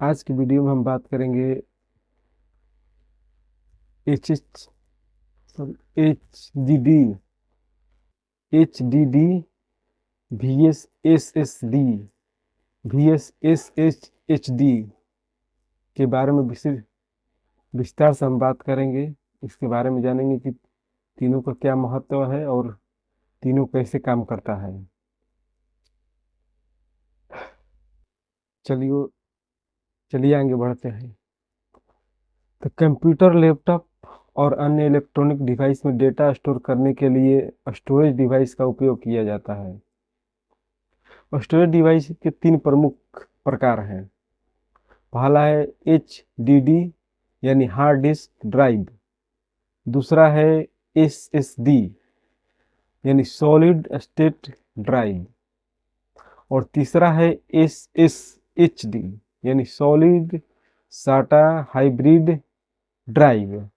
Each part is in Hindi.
आज की वीडियो में हम बात करेंगे H H H D D V S S S D VSSHD के बारे में विस्तार से हम बात करेंगे। इसके बारे में जानेंगे कि तीनों का क्या महत्व है और तीनों कैसे काम करता है। चलिए चलिए आगे बढ़ते हैं। तो कंप्यूटर, लैपटॉप और अन्य इलेक्ट्रॉनिक डिवाइस में डेटा स्टोर करने के लिए स्टोरेज डिवाइस का उपयोग किया जाता है। स्टोरेज डिवाइस के तीन प्रमुख प्रकार हैं। पहला है HDD यानी हार्ड डिस्क ड्राइव। दूसरा है SSD यानी सॉलिड स्टेट ड्राइव। और तीसरा है SSHD यानी सॉलिड साटा हाइब्रिड ड्राइव।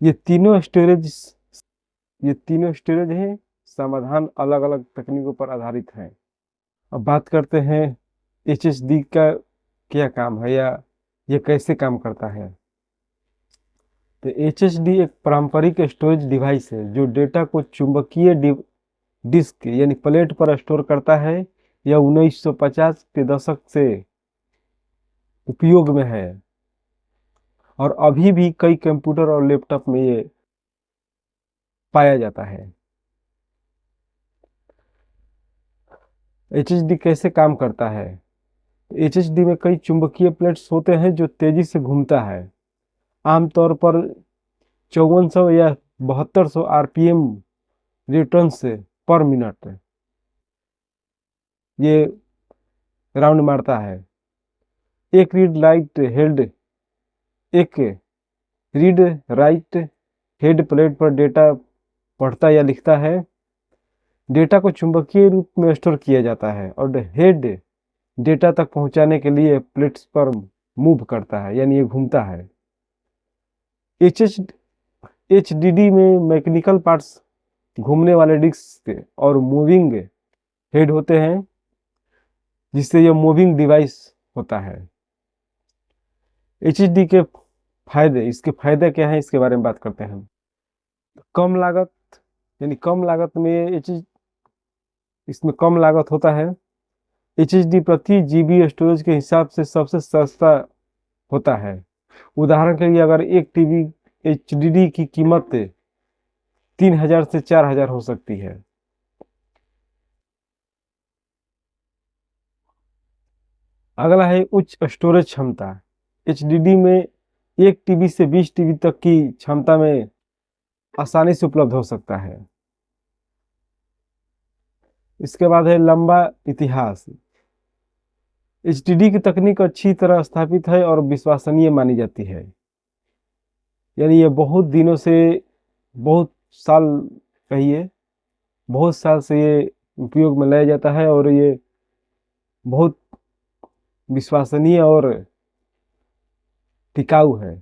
ये तीनों स्टोरेज ये तीनों स्टोरेज हैं, समाधान अलग अलग तकनीकों पर आधारित हैं। अब बात करते हैं HSD का क्या काम है या ये कैसे काम करता है। तो HSD एक पारंपरिक स्टोरेज डिवाइस है जो डेटा को चुंबकीय डिस्क यानी प्लेट पर स्टोर करता है। यह 1950 के दशक से उपयोग में है और अभी भी कई कंप्यूटर और लैपटॉप में ये पाया जाता है। HSD कैसे काम करता है। HSD में कई चुंबकीय प्लेट्स होते हैं जो तेजी से घूमता है। आमतौर पर 5400 या 7200 RPM रिटर्न से पर मिनट ये राउंड मारता है। एक रीड राइट हेड एक रीड राइट हेड प्लेट पर डेटा पढ़ता या लिखता है। डेटा को चुंबकीय रूप में स्टोर किया जाता है और हेड डेटा तक पहुंचाने के लिए प्लेट्स पर मूव करता है यानी ये घूमता है। HDD में मैकेनिकल पार्ट्स, घूमने वाले डिस्क और मूविंग हेड होते हैं जिससे यह मूविंग डिवाइस होता है। HDD के फायदे, इसके फायदे क्या हैं इसके बारे में बात करते हैं हम। कम लागत यानी कम लागत में इसमें कम लागत होता है। HDD प्रति GB स्टोरेज के हिसाब से सबसे सस्ता होता है। उदाहरण के लिए अगर एक टीबी HDD की कीमत 3000 से 4000 हो सकती है। अगला है उच्च स्टोरेज क्षमता। HDD में 1 TB से 20 TB तक की क्षमता में आसानी से उपलब्ध हो सकता है। इसके बाद है लंबा इतिहास। HDD की तकनीक अच्छी तरह स्थापित है और विश्वसनीय मानी जाती है। यानी ये बहुत दिनों से, बहुत साल कहिए, बहुत साल से ये उपयोग में लाया जाता है और ये बहुत विश्वसनीय और टिकाऊ है।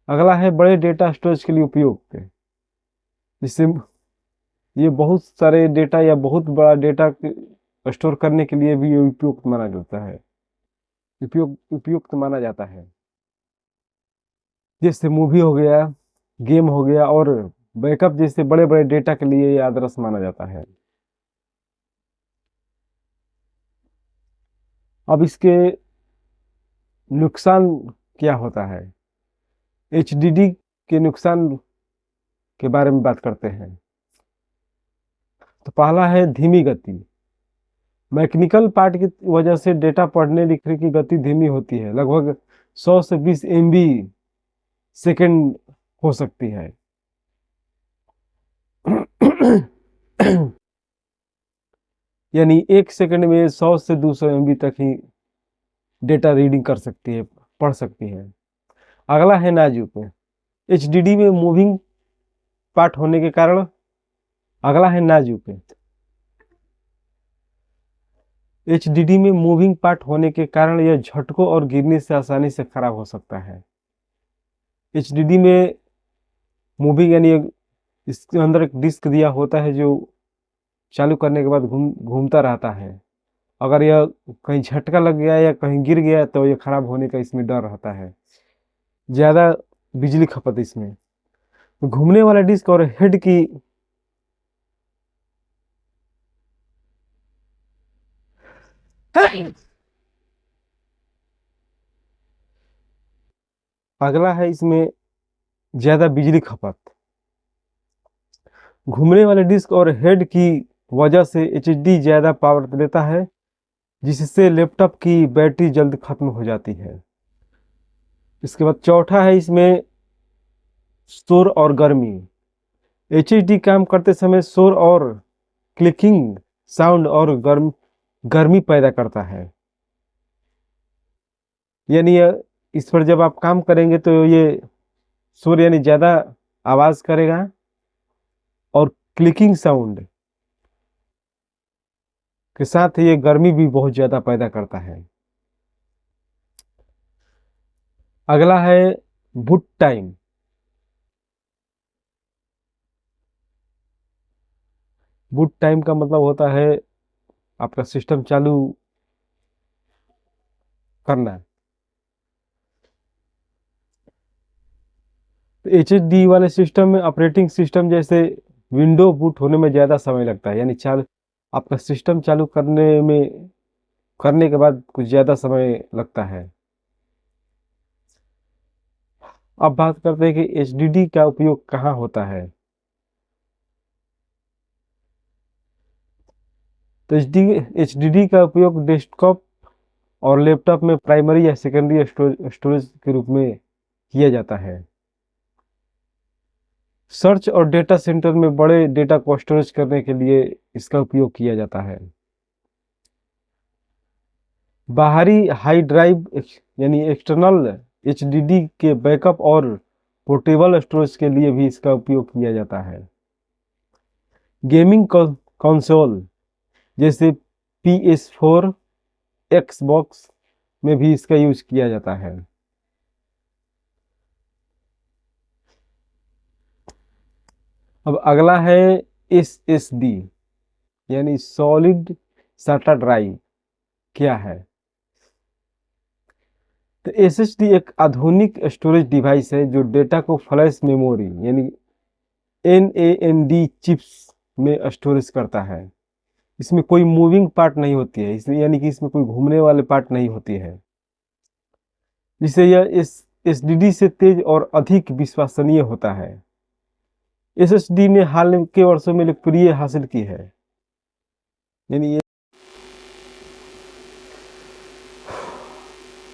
अगला है बड़े डेटा स्टोरेज के लिए उपयोग। जिससे ये बहुत सारे डेटा या बहुत बड़ा डेटा स्टोर करने के लिए भी ये उपयुक्त माना जाता है, उपयुक्त माना जाता है। जैसे मूवी हो गया, गेम हो गया और बैकअप जैसे बड़े बड़े डेटा के लिए ये आदर्श माना जाता है। अब इसके नुकसान क्या होता है। HDD के नुकसान के बारे में बात करते हैं। तो पहला है धीमी गति। मैकेनिकल पार्ट की वजह से डेटा पढ़ने लिखने की गति धीमी होती है, लगभग 100 से 20 MB सेकेंड हो सकती है। यानी 1 सेकंड में 100 से 200 MB तक ही डेटा रीडिंग कर सकती है, पढ़ सकती है। अगला है नाजुक। HDD में मूविंग पार्ट होने के कारण अगला है नाजुक। HDD में मूविंग पार्ट होने के कारण यह झटकों और गिरने से आसानी से खराब हो सकता है। HDD में मूविंग यानी इसके अंदर एक डिस्क दिया होता है जो चालू करने के बाद घूमता रहता है। अगर यह कहीं झटका लग गया या कहीं गिर गया तो ये खराब होने का इसमें डर रहता है। ज़्यादा बिजली खपत इसमें। घूमने वाला डिस्क और हेड की अगला है इसमें ज़्यादा बिजली खपत। घूमने वाले डिस्क और हेड की वजह से एचडी ज़्यादा पावर देता है, जिससे लैपटॉप की बैटरी जल्द खत्म हो जाती है। इसके बाद चौथा है इसमें शोर और गर्मी। एचडी काम करते समय शोर और क्लिकिंग साउंड और गर्मी पैदा करता है। यानी इस पर जब आप काम करेंगे तो ये शोर यानी ज़्यादा आवाज़ करेगा और क्लिकिंग साउंड के साथ ये गर्मी भी बहुत ज़्यादा पैदा करता है। अगला है बूट टाइम। बूट टाइम का मतलब होता है आपका सिस्टम चालू करना। तो एचडी वाले सिस्टम में ऑपरेटिंग सिस्टम जैसे विंडो बूट होने में ज़्यादा समय लगता है, यानी चालू आपका सिस्टम चालू करने के बाद कुछ ज़्यादा समय लगता है। अब बात करते हैं कि एचडीडी का उपयोग कहाँ होता है। तो एचडीडी का उपयोग डेस्कटॉप और लैपटॉप में प्राइमरी या सेकेंडरी स्टोरेज के रूप में किया जाता है। सर्च और डेटा सेंटर में बड़े डेटा को स्टोरेज करने के लिए इसका उपयोग किया जाता है। बाहरी हाई ड्राइव यानी एक्सटर्नल एचडीडी के बैकअप और पोर्टेबल स्टोरेज के लिए भी इसका उपयोग किया जाता है। गेमिंग कंसोल जैसे PS4, एक्सबॉक्स में भी इसका यूज किया जाता है। अब अगला है SSD यानी सॉलिड साटा ड्राइव क्या है। तो SSD एक आधुनिक स्टोरेज डिवाइस है जो डेटा को फ्लैश मेमोरी यानी NAND चिप्स में स्टोरेज करता है। इसमें कोई मूविंग पार्ट नहीं होती है, इसमें यानी कि इसमें कोई घूमने वाले पार्ट नहीं होती है, जिससे यह इस SSD से तेज और अधिक विश्वसनीय होता है। SSD ने हाल के वर्षों में लोकप्रिय हासिल की है। यानी ये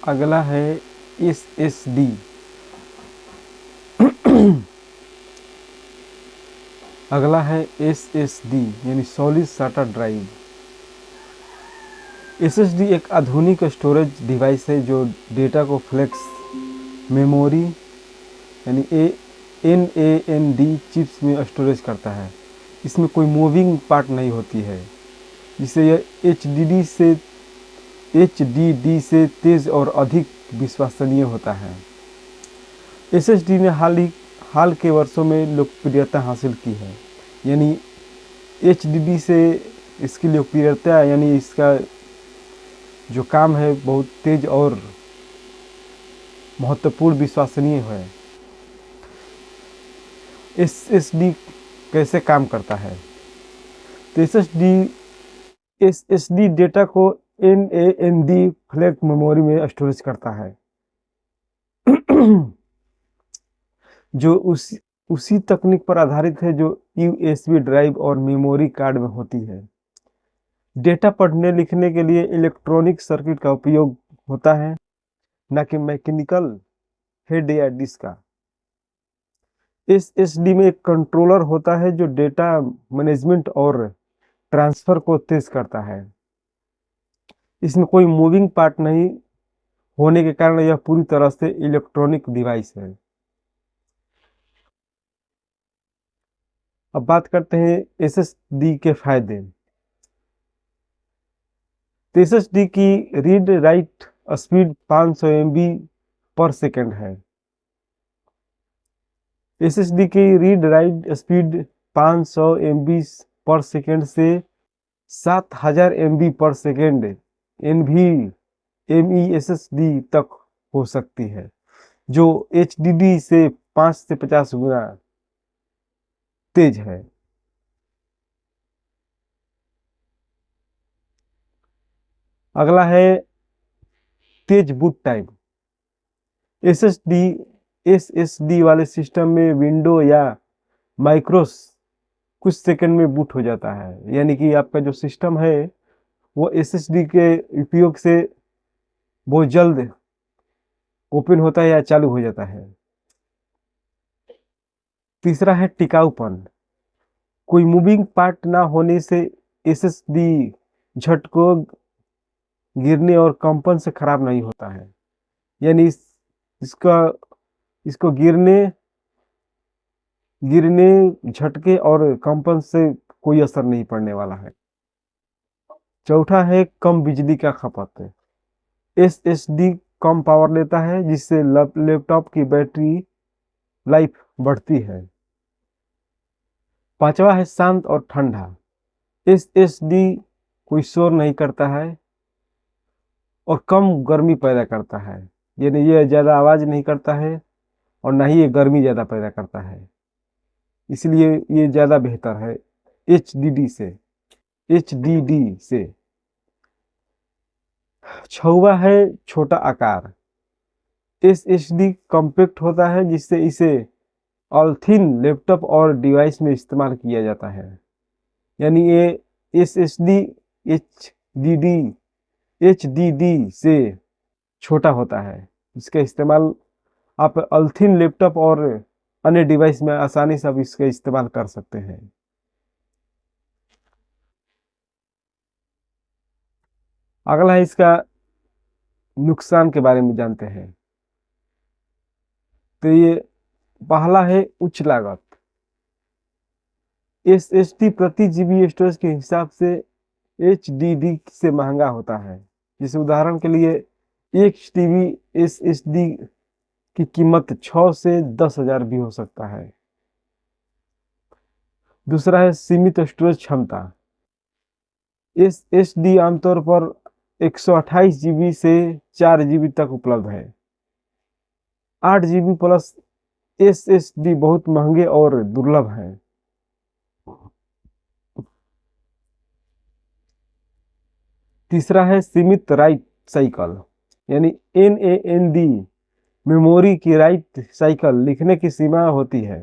अगला है SSD। अगला है SSD यानी सॉलिड साटा ड्राइव। SSD एक आधुनिक स्टोरेज डिवाइस है जो डेटा को फ्लेक्स मेमोरी यानी NAND चिप्स में स्टोरेज करता है। इसमें कोई मूविंग पार्ट नहीं होती है, जिससे यह HDD से तेज और अधिक विश्वसनीय होता है। SSD ने हाल के वर्षों में लोकप्रियता हासिल की है। यानी HDD से इसकी लोकप्रियता यानी इसका जो काम है बहुत तेज और महत्वपूर्ण विश्वसनीय है। SSD कैसे काम करता है। तो SSD डेटा को NAND फ्लैश मेमोरी में स्टोरेज करता है जो उसी तकनीक पर आधारित है जो USB ड्राइव और मेमोरी कार्ड में होती है। डेटा पढ़ने लिखने के लिए इलेक्ट्रॉनिक सर्किट का उपयोग होता है, न कि मैकेनिकल हेड या डिस्क का। SSD में एक कंट्रोलर होता है जो डेटा मैनेजमेंट और ट्रांसफर को तेज करता है। इसमें कोई मूविंग पार्ट नहीं होने के कारण यह पूरी तरह से इलेक्ट्रॉनिक डिवाइस है। अब बात करते हैं SSD के फायदे। तो SSD की रीड राइट स्पीड 500 MB पर सेकेंड है। SSD की रीड राइट स्पीड 500 MB पर सेकेंड से 7000 MB/सेकेंड NVMe SSD तक हो सकती है, जो HDD से 5 से 50 गुना तेज है। अगला है तेज बूट टाइम। एसएसडी एसएसडी वाले सिस्टम में विंडो या माइक्रोस कुछ सेकंड में बूट हो जाता है, यानी कि आपका जो सिस्टम है वो एसएसडी के उपयोग से बहुत जल्द ओपन होता है या चालू हो जाता है। तीसरा है टिकाऊपन। कोई मूविंग पार्ट ना होने से एसएसडी झटकों, गिरने और कंपन से खराब नहीं होता है, यानी इसका इसको गिरने गिरने झटके और कंपन से कोई असर नहीं पड़ने वाला है। चौथा है कम बिजली का खपत। एसएसडी कम पावर लेता है, जिससे लैपटॉप की बैटरी लाइफ बढ़ती है। पांचवा है शांत और ठंडा। एसएसडी कोई शोर नहीं करता है और कम गर्मी पैदा करता है, यानी ये ज़्यादा आवाज़ नहीं करता है और ना ही ये गर्मी ज़्यादा पैदा करता है, इसलिए ये ज़्यादा बेहतर है एचडीडी से। छवा है छोटा आकार। एसएसडी कॉम्पैक्ट होता है, जिससे इसे ऑल-थिन लैपटॉप और डिवाइस में इस्तेमाल किया जाता है, यानी ये एसएसडी एचडीडी एचडीडी से छोटा होता है। इसका इस्तेमाल आप ऑल-थिन लैपटॉप और अन्य डिवाइस में आसानी से आप इसका इस्तेमाल कर सकते हैं। अगला है इसका नुकसान के बारे में जानते हैं। तो ये पहला है उच्च लागत। एसएसडी प्रति जीबी स्टोरेज के हिसाब से एचडीडी से महंगा होता है। जैसे उदाहरण के लिए एक टीबी एसएसडी की कीमत 6 से 10,000 भी हो सकता है। दूसरा है सीमित स्टोरेज क्षमता। एसएसडी आमतौर पर 128 जीबी से 4 जीबी तक उपलब्ध है। 8 जीबी प्लस एसएसडी बहुत महंगे और दुर्लभ हैं। तीसरा है सीमित राइट साइकिल, यानी NAND मेमोरी की राइट साइकिल लिखने की सीमा होती है,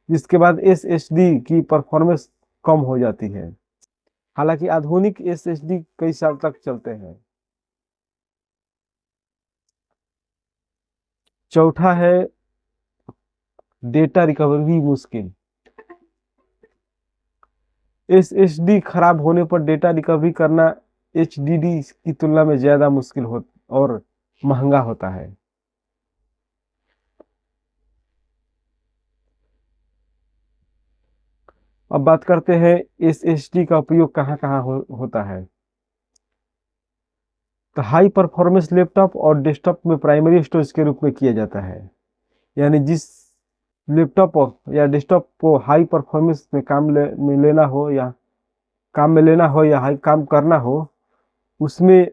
जिसके बाद एसएसडी की परफॉर्मेंस कम हो जाती है। हालांकि आधुनिक एसएसडी कई साल तक चलते हैं। चौथा है डेटा रिकवरी मुश्किल। एसएसडी खराब होने पर डेटा रिकवरी करना एचडीडी की तुलना में ज्यादा मुश्किल हो और महंगा होता है। अब बात करते हैं एसएसडी का उपयोग कहाँ कहाँ होता है। तो हाई परफॉर्मेंस लैपटॉप और डेस्कटॉप में प्राइमरी स्टोरेज के रूप में किया जाता है, यानी जिस लैपटॉप या डेस्कटॉप को हाई परफॉर्मेंस में लेना हो या हाई काम करना हो, उसमें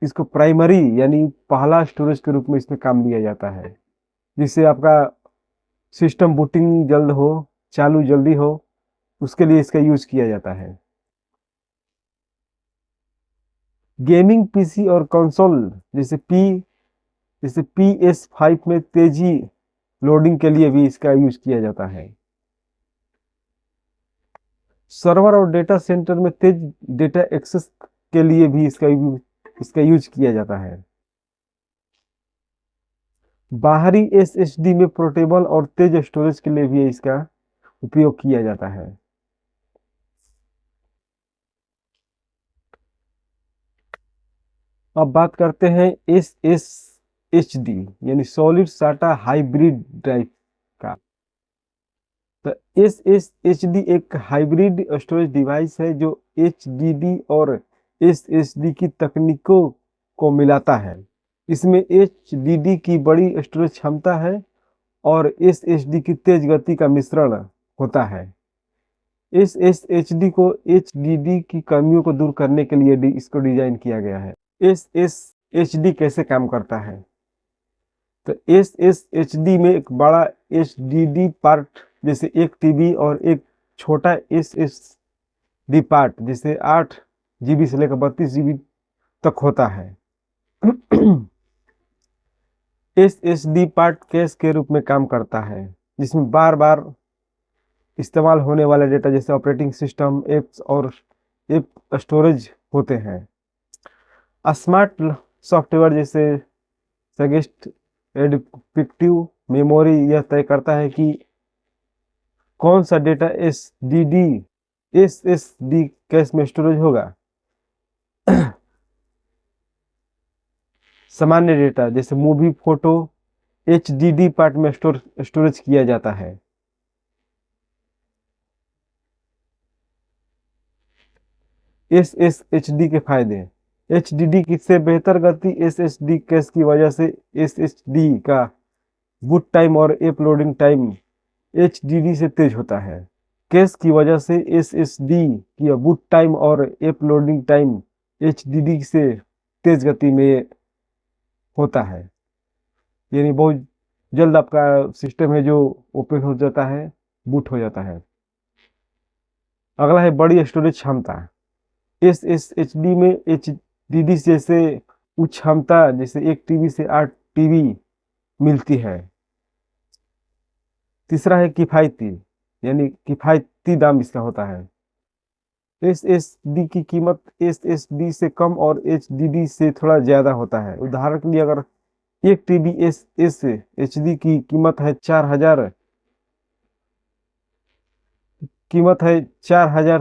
इसको प्राइमरी यानी पहला स्टोरेज के रूप में इसमें काम लिया जाता है, जिससे आपका सिस्टम बूटिंग जल्द हो, चालू जल्दी हो, उसके लिए इसका यूज किया जाता है। गेमिंग पीसी और कंसोल जैसे PS5 में तेजी लोडिंग के लिए भी इसका यूज किया जाता है। सर्वर और डेटा सेंटर में तेज डेटा एक्सेस के लिए भी इसका यूज किया जाता है। बाहरी एसएसडी में पोर्टेबल और तेज स्टोरेज के लिए भी इसका उपयोग किया जाता है। अब बात करते हैं SSHD यानी सॉलिड साटा हाइब्रिड ड्राइव का। तो SSHD एक हाइब्रिड स्टोरेज डिवाइस है जो HDD और SSD की तकनीकों को मिलाता है। इसमें HDD की बड़ी स्टोरेज क्षमता है और SSD की तेज गति का मिश्रण होता है। इस SSD को HDD की कमियों को दूर करने के लिए इसको डिजाइन किया गया है। SSHD कैसे काम करता है? तो SSHD में एक बड़ा HDD पार्ट जैसे 1 TB और एक छोटा SSD पार्ट जैसे 8 GB से लेकर 32 GB तक होता है। SSD पार्ट कैश के रूप में काम करता है, जिसमें बार बार इस्तेमाल होने वाले डेटा जैसे ऑपरेटिंग सिस्टम, एप्स और एप स्टोरेज होते हैं। स्मार्ट सॉफ्टवेयर जैसे सजेस्ट एडिक्टिव मेमोरी यह तय करता है कि कौन सा डेटा SSD कैश में स्टोरेज होगा। सामान्य डेटा जैसे मूवी, फोटो HDD पार्ट में स्टोरेज किया जाता है। SSHD के फायदे। HDD की से बेहतर गति SSD कैश की वजह से SSD का बूट टाइम और ऐप लोडिंग टाइम HDD से तेज होता है। कैश की वजह से SSD की बूट टाइम और ऐप लोडिंग टाइम HDD से तेज गति में होता है, यानी बहुत जल्द आपका सिस्टम है जो ओपन हो जाता है, बूट हो जाता है। अगला है बड़ी स्टोरेज क्षमता। SSHD में HDD जैसे उच्च क्षमता जैसे 1 TB से 8 TB मिलती है। तीसरा है किफायती, यानी किफायती दाम इसका होता है। SSD की कीमत SSD से कम और HDD से थोड़ा ज्यादा होता है। उदाहरण के लिए अगर 1 TB SSHD की कीमत है 4000,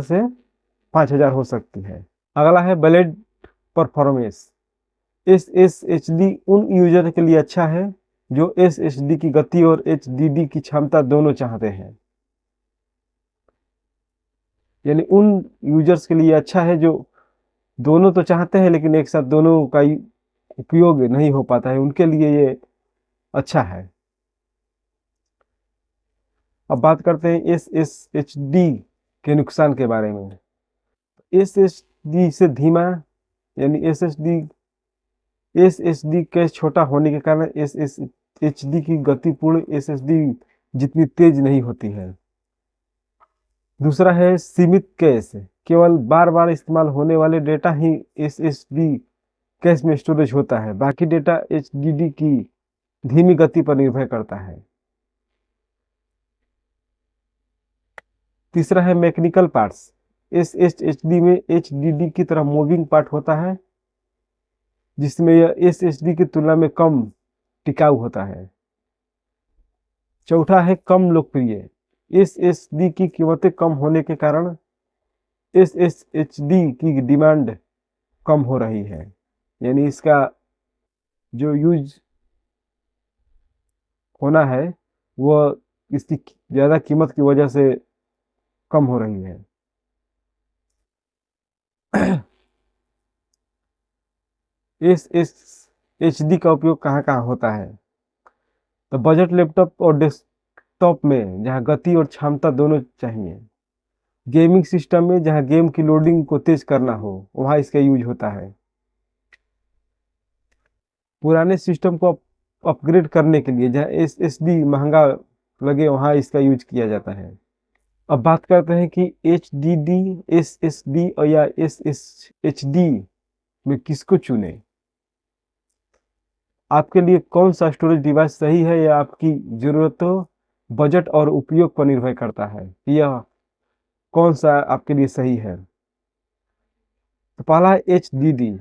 से 5000 हो सकती है। अगला है ब्लेड परफॉर्मेंस। SSHD उन यूजर के लिए अच्छा है जो SSD की गति और HDD की क्षमता दोनों चाहते हैं, यानी उन यूजर्स के लिए अच्छा है जो दोनों तो चाहते हैं लेकिन एक साथ दोनों का उपयोग नहीं हो पाता है, उनके लिए ये अच्छा है। अब बात करते हैं SSHD के नुकसान के बारे में। SSD से धीमा, यानी SSD कैश छोटा होने के कारण SSHD की गति पूर्ण SSD जितनी तेज नहीं होती है। दूसरा है सीमित कैश, केवल बार बार इस्तेमाल होने वाले डेटा ही SSD कैश में स्टोरेज होता है, बाकी डेटा HDD की धीमी गति पर निर्भर करता है। तीसरा है मैकेनिकल पार्ट्स। SSHD में HDD की तरह मूविंग पार्ट होता है, जिसमें यह SSD की तुलना में कम टिकाऊ होता है। चौथा है कम लोकप्रिय। SSD की कीमतें कम होने के कारण SSHD की डिमांड कम हो रही है, यानी इसका जो यूज होना है वह इसकी ज़्यादा कीमत की वजह से कम हो रही है। SSHD का उपयोग कहाँ कहाँ होता है? तो बजट लैपटॉप और डेस्कटॉप में जहाँ गति और क्षमता दोनों चाहिए, गेमिंग सिस्टम में जहाँ गेम की लोडिंग को तेज करना हो वहाँ इसका यूज होता है, पुराने सिस्टम को अपग्रेड करने के लिए जहाँ SSD महंगा लगे वहाँ इसका यूज किया जाता है। अब बात करते हैं कि HDD, SSD और या SSHD में किसको चुने। आपके लिए कौन सा स्टोरेज डिवाइस सही है या आपकी ज़रूरतों, बजट और उपयोग पर निर्भर करता है कि यह कौन सा आपके लिए सही है। तो पहला है HDD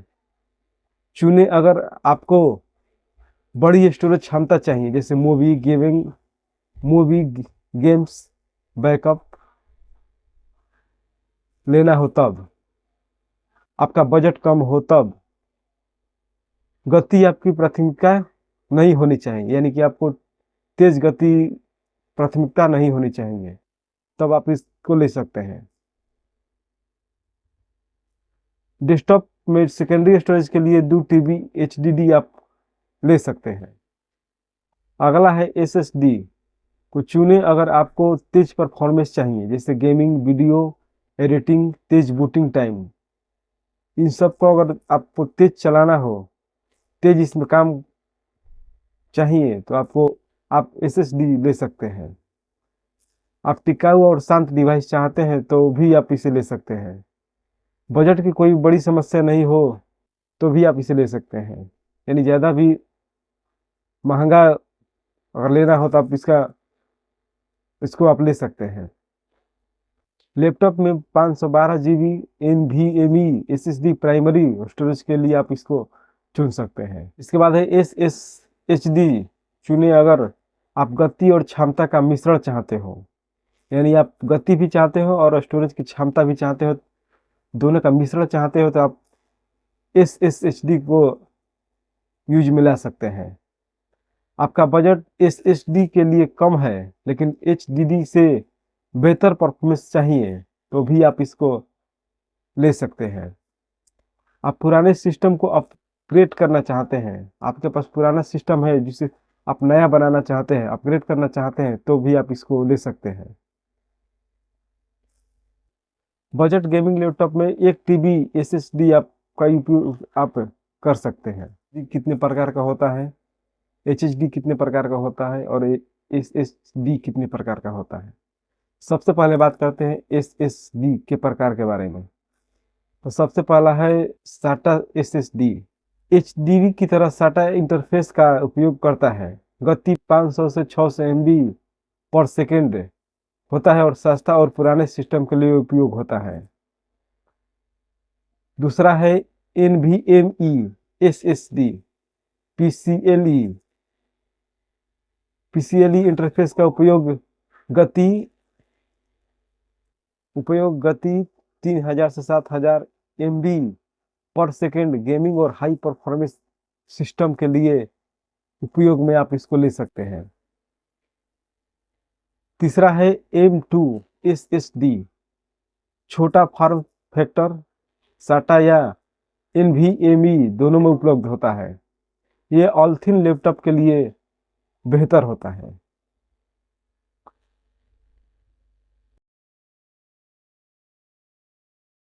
चुने। अगर आपको बड़ी स्टोरेज क्षमता चाहिए जैसे मूवी गेम्स बैकअप लेना हो, तब आपका बजट कम हो, तब गति आपकी प्राथमिकता नहीं होनी चाहिए, यानी कि आपको तेज गति प्राथमिकता नहीं होनी चाहिए, तब आप इसको ले सकते हैं। डेस्कटॉप में सेकेंडरी स्टोरेज के लिए 2 TB HDD आप ले सकते हैं। अगला है SSD। को चुनें अगर आपको तेज परफॉर्मेंस चाहिए, जैसे गेमिंग, वीडियो एडिटिंग, तेज बूटिंग टाइम। इन सब को अगर आपको तेज चलाना हो, तेज इसमें काम चाहिए, तो आप एसएसडी ले सकते हैं। आप टिकाऊ और शांत डिवाइस चाहते हैं तो भी आप इसे ले सकते हैं। बजट की कोई बड़ी समस्या नहीं हो तो भी आप इसे ले सकते हैं, यानी ज़्यादा भी महंगा अगर लेना हो तो आप इसको आप ले सकते हैं। लैपटॉप में 512 GB NVMe SSD primary storage के लिए आप इसको चुन सकते हैं। इसके बाद है SSHD। चुने अगर आप गति और क्षमता का मिश्रण चाहते हो, यानी आप गति भी चाहते हो और स्टोरेज की क्षमता भी चाहते हो, दोनों का मिश्रण चाहते हो, तो आप SSHD को यूज में ला सकते हैं। आपका बजट SSD के लिए कम है लेकिन HDD से बेहतर परफॉर्मेंस चाहिए तो भी आप इसको ले सकते हैं। आप पुराने सिस्टम को अपग्रेड करना चाहते हैं, आपके पास पुराना सिस्टम है जिसे आप नया बनाना चाहते हैं, अपग्रेड करना चाहते हैं, तो भी आप इसको ले सकते हैं। बजट गेमिंग लैपटॉप में 1 TB SSD आपका उपयोग आप कर सकते हैं। कितने प्रकार का होता है, HHD कितने प्रकार का होता है और SSD कितने प्रकार का होता है। सबसे पहले बात करते हैं SSD के प्रकार के बारे में। तो सबसे पहला है SATA SSD। HDD की तरह SATA इंटरफेस का उपयोग करता है। गति 500 से 600 MB पर सेकेंड होता है और सस्ता और पुराने सिस्टम के लिए उपयोग होता है। दूसरा है NVMe SSD PCLE इंटरफेस का गति 3000 से 7000 MB पर सेकेंड गेमिंग और हाई परफॉर्मेंस सिस्टम के लिए उपयोग में आप इसको ले सकते हैं। तीसरा है M2 SSD। छोटा फॉर्म फैक्टर SATA या NVMe दोनों में उपलब्ध होता है। ये ऑल थिन लैपटॉप के लिए बेहतर होता है।